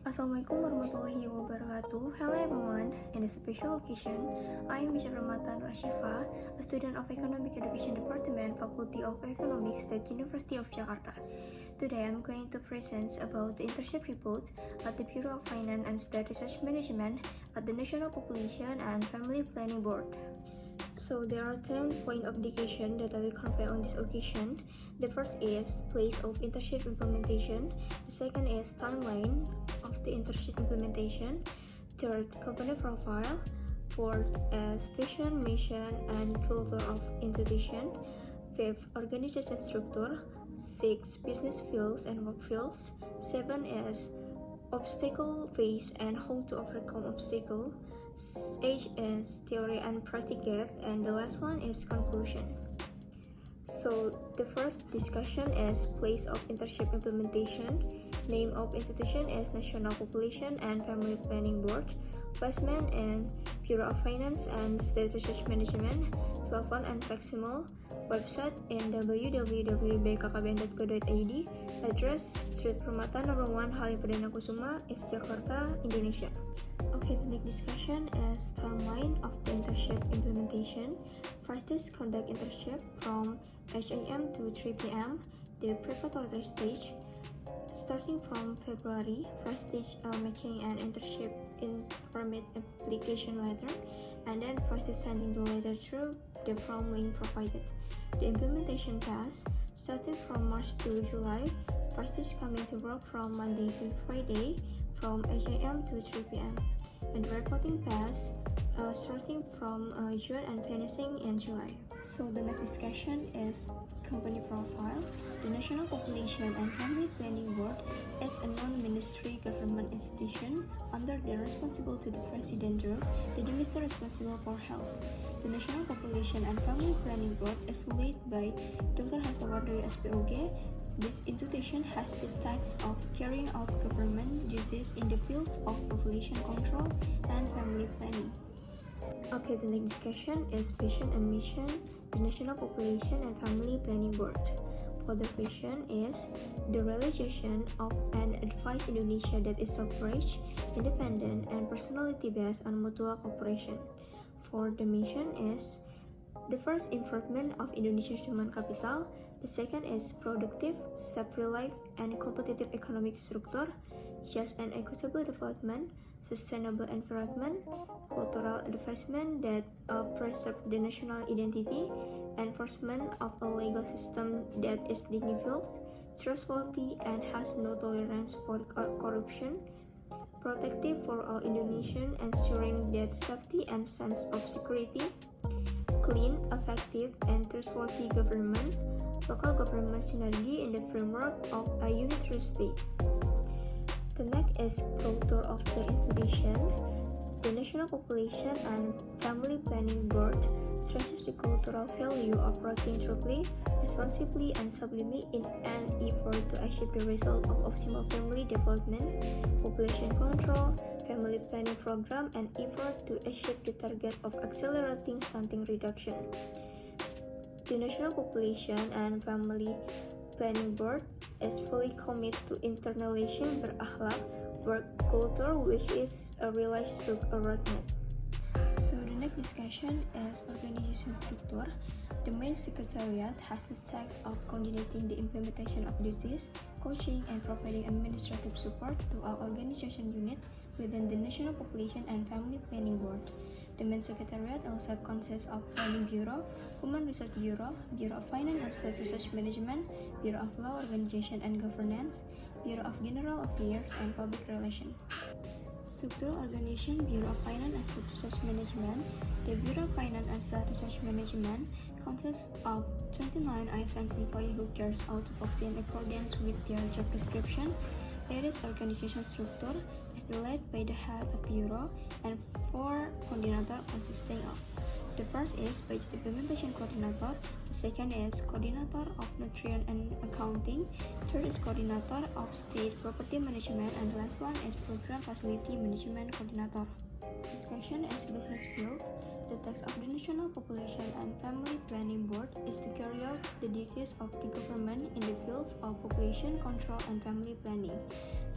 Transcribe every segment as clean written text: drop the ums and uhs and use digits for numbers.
Assalamualaikum warahmatullahi wabarakatuh. Hello everyone. In this special occasion, I am Permata Asyfa, a student of Economic Education Department, Faculty of Economics, State University of Jakarta. Today, I'm going to present about the internship report at the Bureau of Finance and State Research Management at the National Population and Family Planning Board. So there are 10 points of indication that I will convey on this occasion. The first is place of internship implementation. The second is timeline of the internship implementation. Third, company profile. Fourth, station, mission, and culture of institution. Fifth, organization structure. Six, business fields and work fields. Seven is obstacle face and how to overcome obstacle. 8 is theory and practice, and the last one is conclusion. So the first discussion is place of internship implementation. Name of institution is National Population and Family Planning Board. Placement in Bureau of Finance and State Research Management. Telephone and facsimiles. Website in www.bkkbn.go.id. Address Street Permata No. 1 Halim Perdana Kusuma, East Jakarta, Indonesia. Okay, the next discussion is timeline of the internship implementation. First is conduct internship from 8 a.m. to 3 p.m. The preparatory stage, starting from February. First stage making an internship in permit application letter, and then first is sending the letter through the form link provided. The implementation task starting from March to July. First is coming to work from Monday to Friday from 8 a.m. to 3 p.m. and reporting pass starting from June and finishing in July. So the next discussion is company profile. The National Population and Family Planning Board is a non-ministry government institution under the responsible to the President group, the Minister responsible for health. The National Population and Family Planning Board is led by Dr. Saparuddin, SPOG. This institution has the task of carrying out government duties in the fields of population control and family planning. Okay, the next discussion is vision and mission, the National Population and Family Planning Board. For the vision is the realization of an advanced Indonesia that is sovereign, independent, and personality-based on mutual cooperation. For the mission is the first improvement of Indonesia's human capital. The second is productive, self-reliant, and competitive economic structure, just and equitable development, sustainable environment, cultural advancement that preserve the national identity, enforcement of a legal system that is dignified, trustworthy, and has no tolerance for corruption, protective for all Indonesians, ensuring that safety and sense of security, clean, effective, and trustworthy government, local government synergy in the framework of a unitary state. The next is culture of the institution. The National Population and Family Planning Board stresses the cultural value of working truthfully, responsibly, and sublimely in an effort to achieve the result of optimal family development, population control, family planning program, and effort to achieve the target of accelerating stunting reduction. The National Population and Family Planning Board is fully committed to internalizing berakhlak work culture, which is realized through a roadmap. So the next discussion is organization structure. The main secretariat has the task of coordinating the implementation of duties, coaching, and providing administrative support to all organization units within the National Population and Family Planning Board. The main secretariat also consists of Planning Bureau, Human Resource Bureau, Bureau of Finance and State Research Management, Bureau of Law, Organization and Governance, Bureau of General Affairs and Public Relations. Structural organization, Bureau of Finance and State Research Management. The Bureau of Finance and State Research Management consists of 29 ISM employees who carry out work in accordance with their job description. It is organization structure is led by the head of bureau and 4 coordinators consisting of The first is Budget Implementation Coordinator, the second is Coordinator of Nutrient and Accounting, third is Coordinator of State Property Management, and the last one is Program Facility Management Coordinator. Discussion is business fields. The task of the National Population and Family Planning Board is to carry out the duties of the government in the fields of population control and family planning.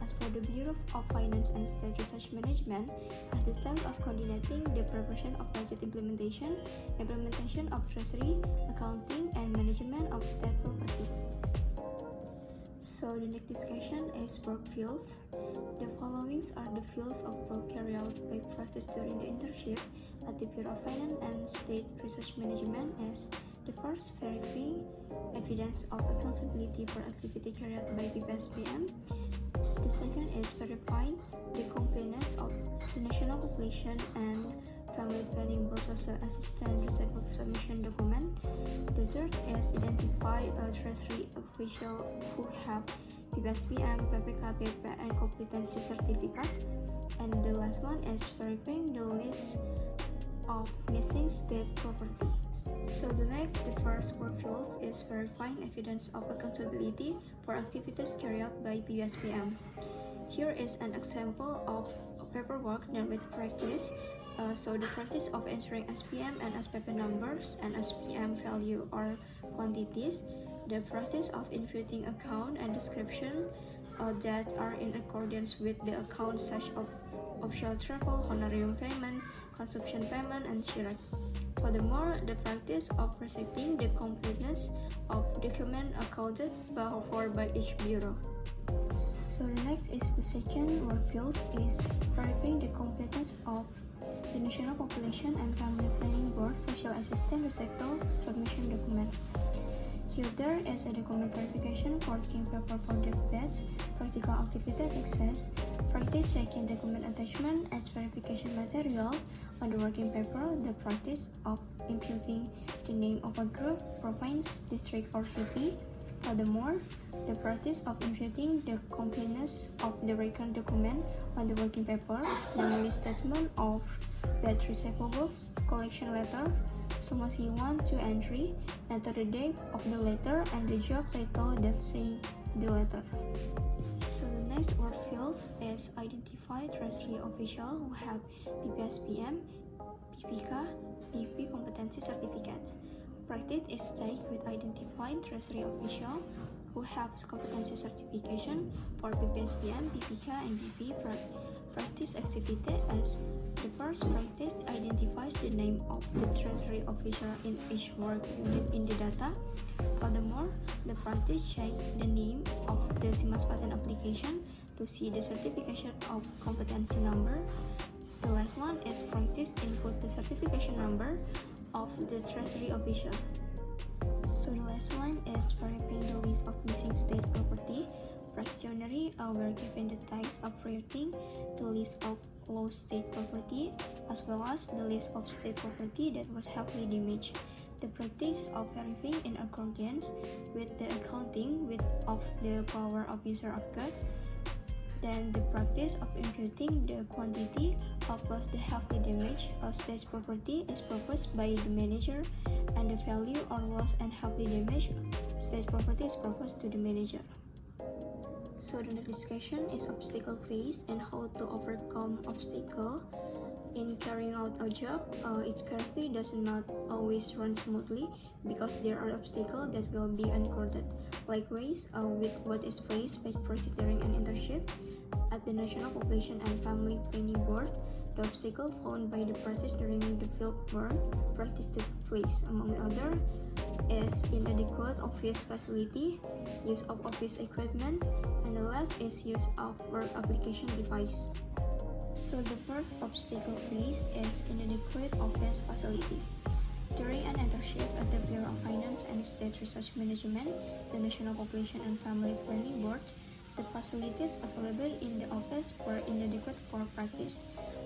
As for the Bureau of Finance and State Research Management, has the task of coordinating the preparation of budget implementation of treasury, accounting, and management of state property. So the next discussion is work fields. The following are the fields of work carried out by practice during the internship at the Bureau of Finance and State Research Management as the first, verifying evidence of accountability for activity carried out by BKKBN. The second is verifying the completeness of the National Population and Family Planning Board Social Assistant Recycled Submission document. The third is identify a treasury official who have BKKBN, BKKBN competency certificate. And the last one is verifying the list of missing state property. So the first work fields is verifying evidence of accountability for activities carried out by BKKBN. Here is an example of paperwork done with practice. So the practice of entering SPM and SPP numbers and SPM value or quantities, the practice of inputting account and description that are in accordance with the account such of official travel, honorarium payment, consumption payment, and shirk. Furthermore, the practice of receiving the completeness of document accounted for by each bureau. So the next is the second work field is verifying the completeness of the National Population and Family Planning Board Social Assistant Recycled Submission document. Here there is a document verification, working paper for the batch, practical activity access, practice checking document attachment as verification material on the working paper, the practice of imputing the name of a group, province, district, or city. Furthermore, the practice of imputing the completeness of the record document on the working paper, namely statement of batch receivables, collection letter, summation 1 to entry, enter the date of the letter and the job title that say the letter. So the next work field is identify treasury official who have BPSPM, BPK, BP competency certificate. Practice is take with identifying treasury official who have competency certification for BPSPM, BPK, and BP practice activity as the first practice identifies the name of the treasury official in each work unit in the data. Furthermore, the practice check the name of the SIMAS patent application to see the certification of competency number. The last one is practice input the certification number of the treasury official. So the last one is verifying the list of missing state property. Practically, we're given the task of creating the list of lost state property as well as the list of state property that was heavily damaged. The practice of verifying in accordance with the accounting of the power of user of goods. Then the practice of imputing the quantity of lost the heavily damaged state property is proposed by the manager, and the value or lost and heavily damaged state property is proposed to the manager. So the next discussion is obstacle faced and how to overcome obstacle in carrying out a job. It currently does not always run smoothly because there are obstacles that will be encountered. Likewise, with what is faced by practice during an internship at the National Population and Family Planning Board, the obstacle found by the practice during the field work practice took place, among other, is inadequate office facility, use of office equipment, and the last is use of work application device. So the first obstacle faced is inadequate office facility. During an internship at the Bureau of Finance and State Research Management, the National Population and Family Planning Board, the facilities available in the office were inadequate for practice.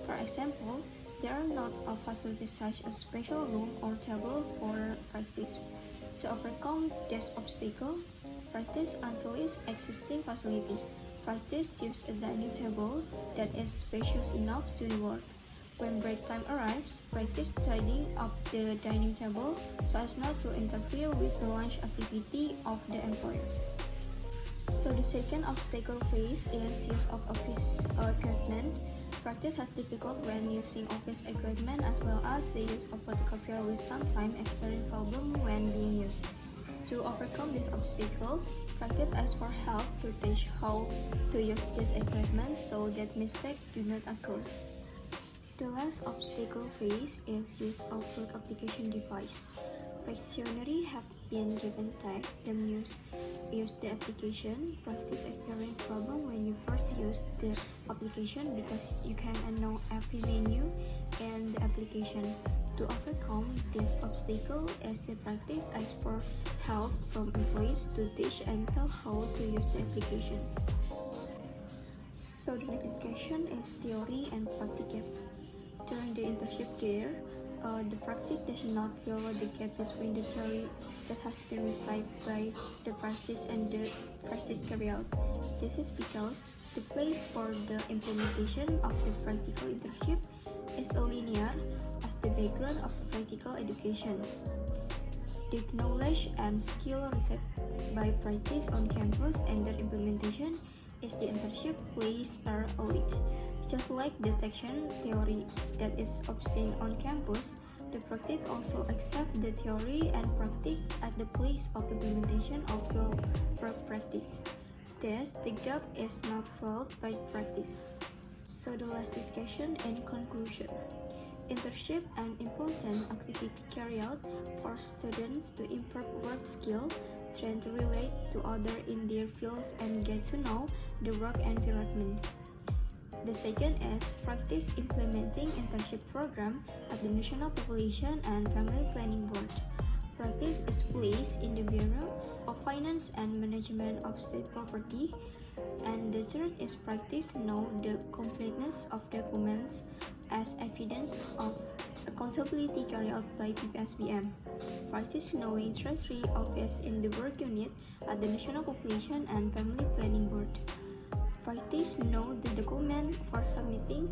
For example, there are not facilities such as special room or table for practice. To overcome this obstacle, practice utilize existing facilities. Practice use a dining table that is spacious enough to work. When break time arrives, practice tidying up the dining table so as not to interfere with the lunch activity of the employees. So the second obstacle faced is use of office equipment. Practice has difficult when using office equipment as well as the use of photocopier will sometimes experience problem when being used. To overcome this obstacle, practice asks for help to teach how to use this equipment so that mistakes do not occur. The last obstacle faced is use of work application device. Practitioners have been given tasks them use the application. Practice experience problem when you first use the application because you cannot know every menu in the application. To overcome this obstacle, as the practice asks for help from employees to teach and tell how to use the application. So the next discussion is theory and practice gap. During the internship year, the practice does not fill the gap between the theory that has been recited by the practice and the practice carried out. This is because the place for the implementation of the practical internship is so linear as the background of the practical education. The knowledge and skill received by practice on campus and their implementation is the internship plays are elite. Just like detection theory that is obtained on campus, the practice also accepts the theory and practice at the place of implementation of field work practice. Thus, the gap is not filled by practice. So the last discussion in conclusion. Internship an important activity carried out for students to improve work skills, trying to relate to others in their fields and get to know the work environment. The second is practice implementing internship program at the National Population and Family Planning Board. Practice is placed in the Bureau of Finance and Management of State Property. And the third is practice know the completeness of documents as evidence of accountability carried out by PPSBM. Practice knowing Treasury Office in the work unit at the National Population and Family Planning Board. Practice know the document for submitting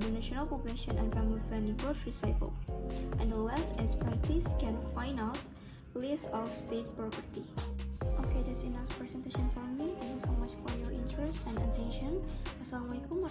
the National Population and Family Planning Board recital. And the last is practice can find out list of state property. Okay, that's enough presentation from me. Thank you so much for your interest and attention. Assalamualaikum